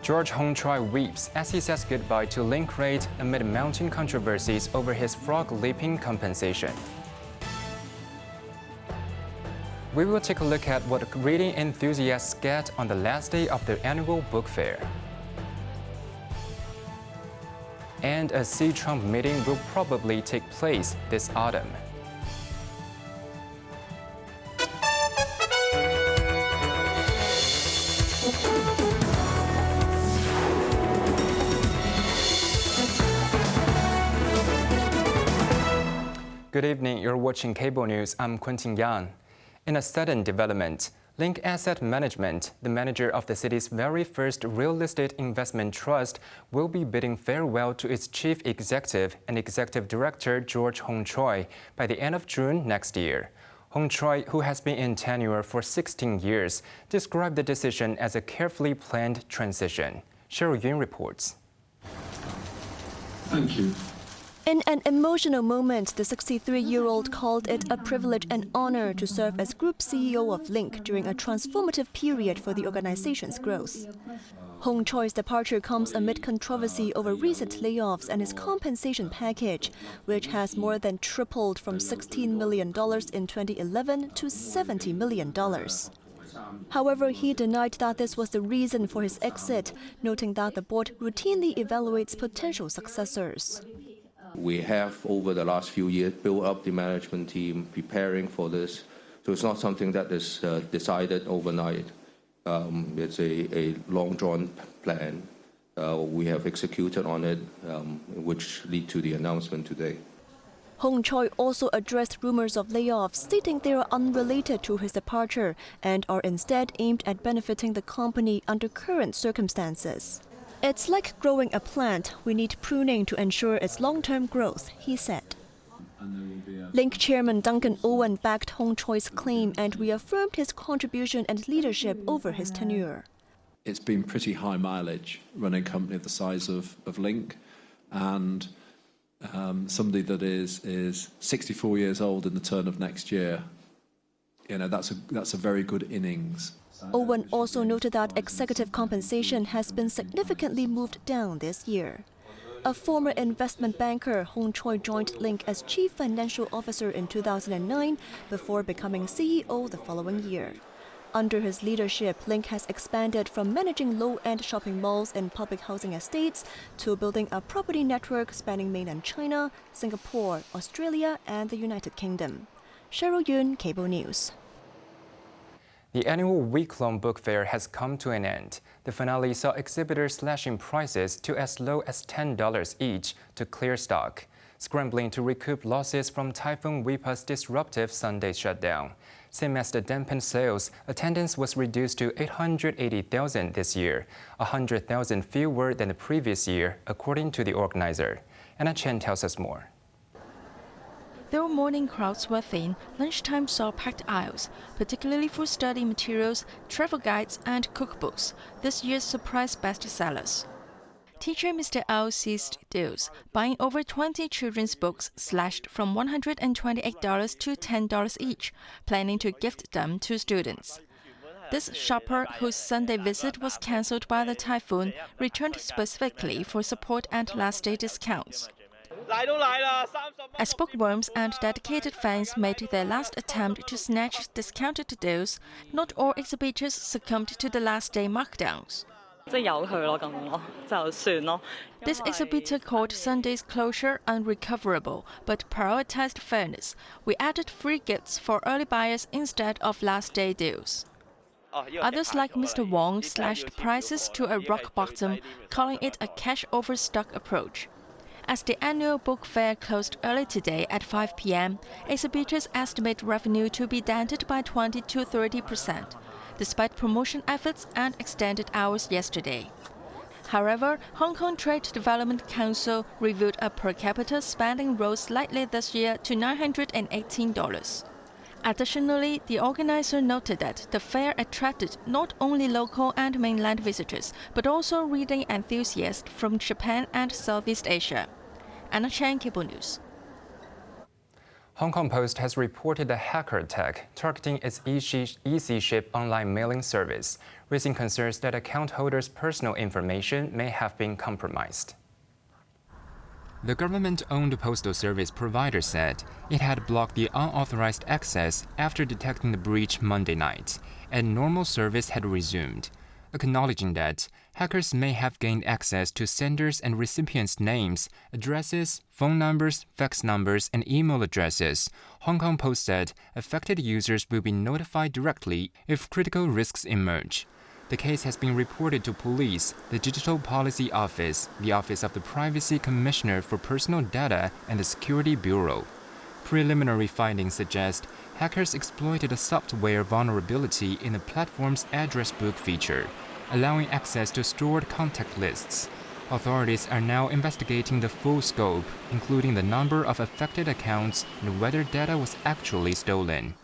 George Hongchoy weeps as he says goodbye to Link Reit amid mounting controversies over his frog leaping compensation. We will take a look at what reading enthusiasts get on the last day of the annual book fair. And a Xi-Trump meeting will probably take place this autumn. Good evening, you're watching Cable News. I'm Quentin Yang. In a sudden development, Link Asset Management, the manager of the city's very first real estate investment trust, will be bidding farewell to its chief executive and executive director George Hongchoy by the end of June next year. Hongchoy, who has been in tenure for 16 years, described the decision as a carefully planned transition. Cheryl Yun reports. Thank you. In an emotional moment, the 63-year-old called it a privilege and honor to serve as Group CEO of Link during a transformative period for the organization's growth. Hongchoy's departure comes amid controversy over recent layoffs and his compensation package, which has more than tripled from $16 million in 2011 to $70 million. However, he denied that this was the reason for his exit, noting that the board routinely evaluates potential successors. We have, over the last few years, built up the management team preparing for this. So it's not something that is decided overnight. It's a long-drawn plan. We have executed on it, which led to the announcement today. Hongchoy also addressed rumors of layoffs, stating they are unrelated to his departure and are instead aimed at benefiting the company under current circumstances. It's like growing a plant. We need pruning to ensure its long-term growth, he said. Link chairman Duncan Owen backed Hongchoy's claim and reaffirmed his contribution and leadership over his tenure. It's been pretty high mileage running a company of the size of Link, and somebody that is 64 years old in the turn of next year. You know, that's a very good innings. Owen also noted that executive compensation has been significantly moved down this year. A former investment banker, Hongchoy joined Link as chief financial officer in 2009 before becoming CEO the following year. Under his leadership, Link has expanded from managing low-end shopping malls in public housing estates to building a property network spanning mainland China, Singapore, Australia, and the United Kingdom. Cheryl Yun, Cable News. The annual week-long book fair has come to an end. The finale saw exhibitors slashing prices to as low as $10 each to clear stock, scrambling to recoup losses from Typhoon Wipa's disruptive Sunday shutdown. Same as the dampened sales, attendance was reduced to 880,000 this year, 100,000 fewer than the previous year, according to the organizer. Anna Chen tells us more. Though morning crowds were thin, lunchtime saw packed aisles, particularly for study materials, travel guides, and cookbooks, this year's surprise bestsellers. Teacher Mr. L seized deals, buying over 20 children's books slashed from $128 to $10 each, planning to gift them to students. This shopper, whose Sunday visit was cancelled by the typhoon, returned specifically for support and last-day discounts. As bookworms and dedicated fans made their last attempt to snatch discounted deals, not all exhibitors succumbed to the last-day markdowns. This exhibitor called Sunday's closure unrecoverable, but prioritized fairness. We added free gifts for early buyers instead of last-day deals. Others like Mr. Wong slashed prices to a rock bottom, calling it a cash-over-stock approach. As the annual book fair closed early today at 5 p.m., exhibitors estimate revenue to be dented by 20 to 30%, despite promotion efforts and extended hours yesterday. However, Hong Kong Trade Development Council revealed a per capita spending rose slightly this year to $918. Additionally, the organizer noted that the fair attracted not only local and mainland visitors, but also reading enthusiasts from Japan and Southeast Asia. Anna Chan, Cable News. Hong Kong Post has reported a hacker attack targeting its Easy Ship online mailing service, raising concerns that account holders' personal information may have been compromised. The government-owned postal service provider said it had blocked the unauthorized access after detecting the breach Monday night, and normal service had resumed. Acknowledging that hackers may have gained access to senders' and recipients' names, addresses, phone numbers, fax numbers, and email addresses, Hong Kong Post said affected users will be notified directly if critical risks emerge. The case has been reported to police, the Digital Policy Office, the Office of the Privacy Commissioner for Personal Data, and the Security Bureau. Preliminary findings suggest hackers exploited a software vulnerability in the platform's address book feature, allowing access to stored contact lists. Authorities are now investigating the full scope, including the number of affected accounts and whether data was actually stolen.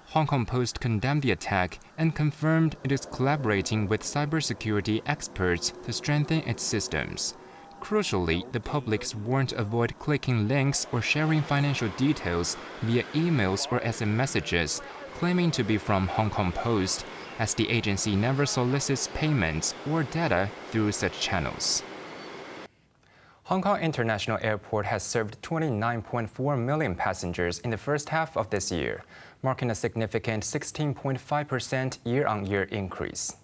Hong Kong Post condemned the attack and confirmed it is collaborating with cybersecurity experts to strengthen its systems. Crucially, the public's warned to avoid clicking links or sharing financial details via emails or SMS messages, claiming to be from Hong Kong Post, as the agency never solicits payments or data through such channels. Hong Kong International Airport has served 29.4 million passengers in the first half of this year, marking a significant 16.5% year-on-year increase.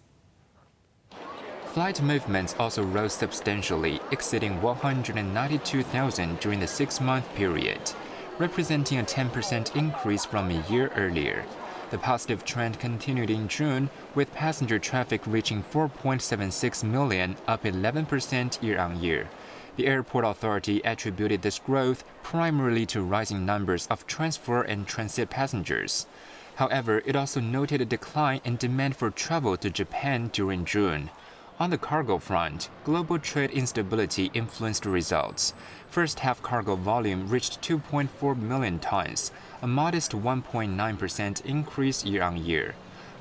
Flight movements also rose substantially, exceeding 192,000 during the 6-month period, representing a 10% increase from a year earlier. The positive trend continued in June, with passenger traffic reaching 4.76 million, up 11% year-on-year. The airport authority attributed this growth primarily to rising numbers of transfer and transit passengers. However, it also noted a decline in demand for travel to Japan during June. On the cargo front, global trade instability influenced results. First-half cargo volume reached 2.4 million tons, a modest 1.9% increase year-on-year.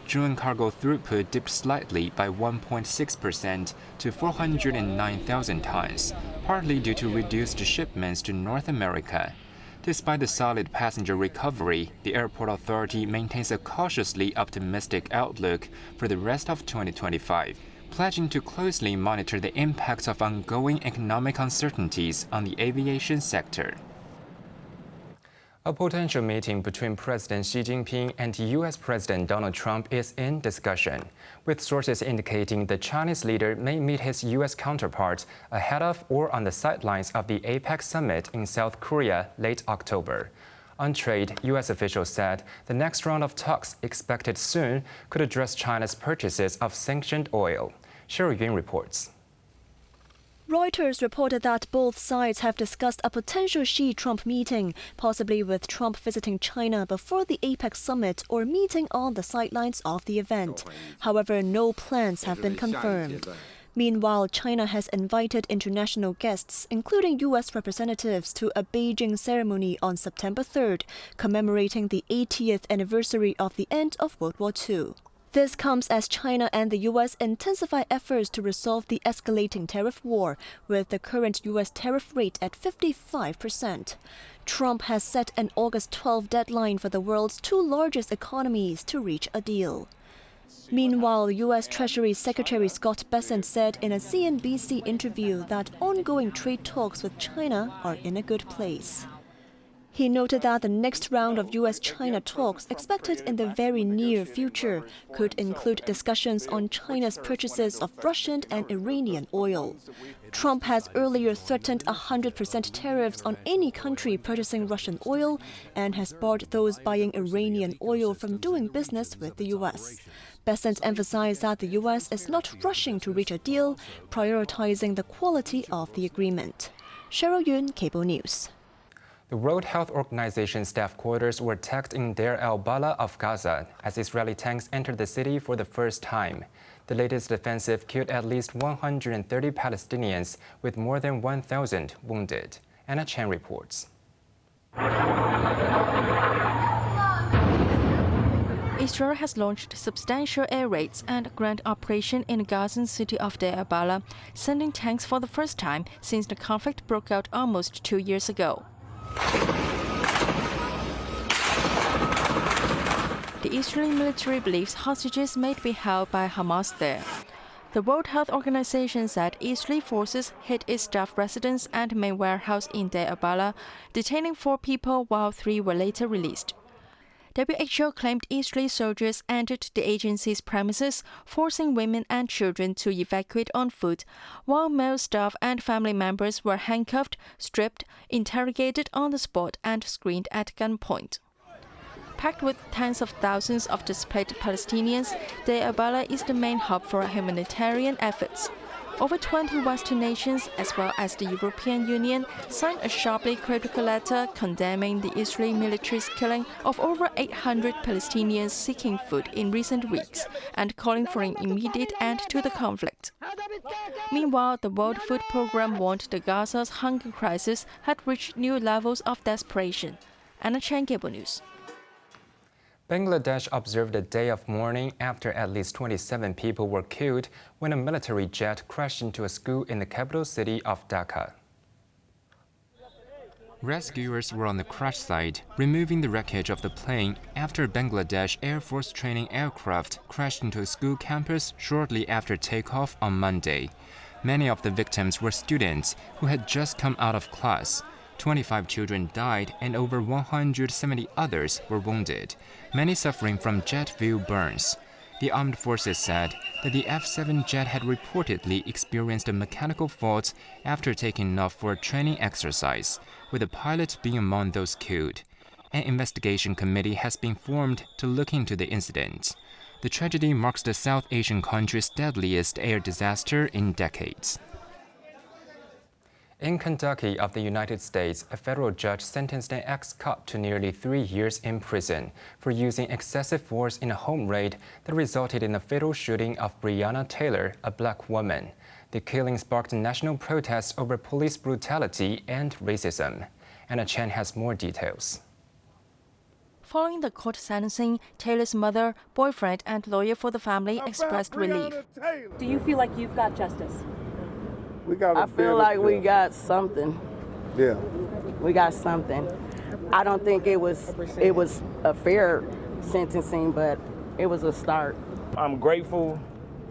June cargo throughput dipped slightly by 1.6% to 409,000 tons, partly due to reduced shipments to North America. Despite the solid passenger recovery, the airport authority maintains a cautiously optimistic outlook for the rest of 2025. Pledging to closely monitor the impacts of ongoing economic uncertainties on the aviation sector. A potential meeting between President Xi Jinping and U.S. President Donald Trump is in discussion, with sources indicating the Chinese leader may meet his U.S. counterpart ahead of or on the sidelines of the APEC summit in South Korea late October. On trade, U.S. officials said the next round of talks expected soon could address China's purchases of sanctioned oil. Cheryl Yun reports. Reuters reported that both sides have discussed a potential Xi-Trump meeting, possibly with Trump visiting China before the APEC summit or meeting on the sidelines of the event. However, no plans have been confirmed. Meanwhile, China has invited international guests, including U.S. representatives, to a Beijing ceremony on September 3rd, commemorating the 80th anniversary of the end of World War II. This comes as China and the U.S. intensify efforts to resolve the escalating tariff war, with the current U.S. tariff rate at 55%. Trump has set an August 12 deadline for the world's two largest economies to reach a deal. Meanwhile, U.S. Treasury Secretary Scott Bessent said in a CNBC interview that ongoing trade talks with China are in a good place. He noted that the next round of U.S.-China talks, expected in the very near future, could include discussions on China's purchases of Russian and Iranian oil. Trump has earlier threatened 100% tariffs on any country purchasing Russian oil and has barred those buying Iranian oil from doing business with the U.S. Bessent emphasized that the U.S. is not rushing to reach a deal, prioritizing the quality of the agreement. Cheryl Yun, Cable News. The World Health Organization staff quarters were attacked in Deir el-Balah of Gaza as Israeli tanks entered the city for the first time. The latest offensive killed at least 130 Palestinians, with more than 1,000 wounded. Anna Chen reports. Israel has launched substantial air raids and ground operation in the Gazan city of Deir el-Balah, sending tanks for the first time since the conflict broke out almost 2 years ago. The Israeli military believes hostages may be held by Hamas there. The World Health Organization said Israeli forces hit its staff residence and main warehouse in Deir al-Balah, detaining 4 people while 3 were later released. WHO claimed Israeli soldiers entered the agency's premises, forcing women and children to evacuate on foot, while male staff and family members were handcuffed, stripped, interrogated on the spot, and screened at gunpoint. Packed with tens of thousands of displaced Palestinians, Deir al-Balah is the main hub for humanitarian efforts. Over 20 Western nations, as well as the European Union, signed a sharply critical letter condemning the Israeli military's killing of over 800 Palestinians seeking food in recent weeks and calling for an immediate end to the conflict. Meanwhile, the World Food Programme warned the Gaza's hunger crisis had reached new levels of desperation. Anna Chen, Cable News. Bangladesh observed a day of mourning after at least 27 people were killed when a military jet crashed into a school in the capital city of Dhaka. Rescuers were on the crash site, removing the wreckage of the plane after a Bangladesh Air Force training aircraft crashed into a school campus shortly after takeoff on Monday. Many of the victims were students who had just come out of class. 25 children died and over 170 others were wounded, many suffering from jet fuel burns. The armed forces said that the F-7 jet had reportedly experienced a mechanical fault after taking off for a training exercise, with the pilot being among those killed. An investigation committee has been formed to look into the incident. The tragedy marks the South Asian country's deadliest air disaster in decades. In Kentucky of the United States, a federal judge sentenced an ex-cop to nearly 3 years in prison for using excessive force in a home raid that resulted in the fatal shooting of Briana Taylor, a black woman. The killing sparked national protests over police brutality and racism. Anna Chen has more details. Following the court sentencing, Taylor's mother, boyfriend, and lawyer for the family expressed relief. Do you feel like you've got justice? I feel like we got something. Yeah. We got something. I don't think it was a fair sentencing, but it was a start. I'm grateful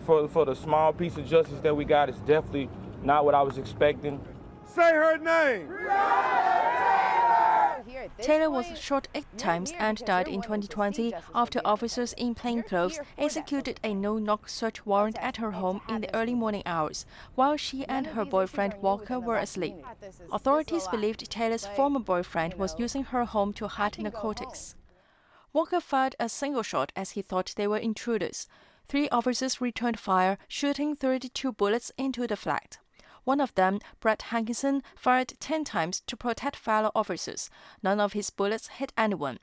for the small piece of justice that we got. It's definitely not what I was expecting. Say her name. Taylor was shot 8 times and died in 2020 after officers in plainclothes executed a no-knock search warrant at her home in the early morning hours, while she and her boyfriend Walker were asleep. Authorities believed Taylor's former boyfriend was using her home to hide narcotics. Walker fired a single shot as he thought they were intruders. 3 officers returned fire, shooting 32 bullets into the flat. One of them, Brett Hankinson, fired 10 times to protect fellow officers. None of his bullets hit anyone.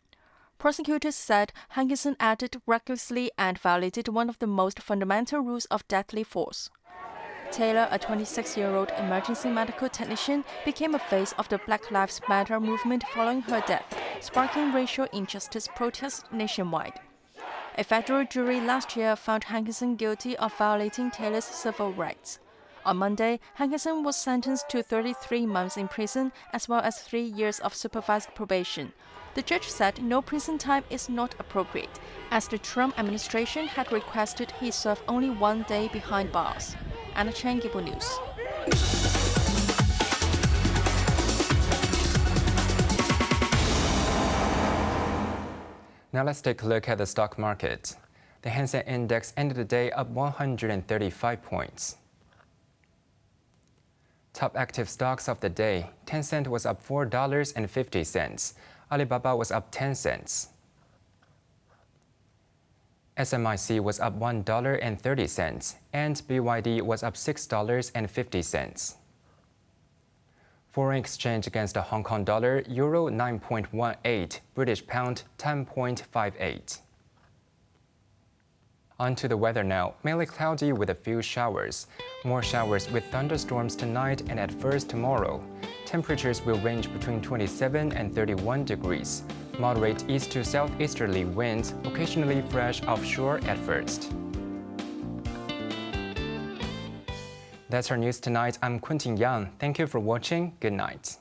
Prosecutors said Hankinson acted recklessly and violated one of the most fundamental rules of deadly force. Taylor, a 26-year-old emergency medical technician, became a face of the Black Lives Matter movement following her death, sparking racial injustice protests nationwide. A federal jury last year found Hankinson guilty of violating Taylor's civil rights. On Monday, Hankinson was sentenced to 33 months in prison as well as 3 years of supervised probation. The judge said no prison time is not appropriate, as the Trump administration had requested he serve only 1 day behind bars. Anna Chen, Cable News. Now let's take a look at the stock market. The Hang Seng Index ended the day up 135 points. Top active stocks of the day. Tencent was up $4.50. Alibaba was up 10 cents. SMIC was up $1.30 and BYD was up $6.50. Foreign exchange against the Hong Kong dollar, euro 9.18, British pound 10.58. On to the weather now. Mainly cloudy with a few showers. More showers with thunderstorms tonight and at first tomorrow. Temperatures will range between 27 and 31 degrees. Moderate east to southeasterly winds, occasionally fresh offshore at first. That's our news tonight. I'm Quentin Yang. Thank you for watching. Good night.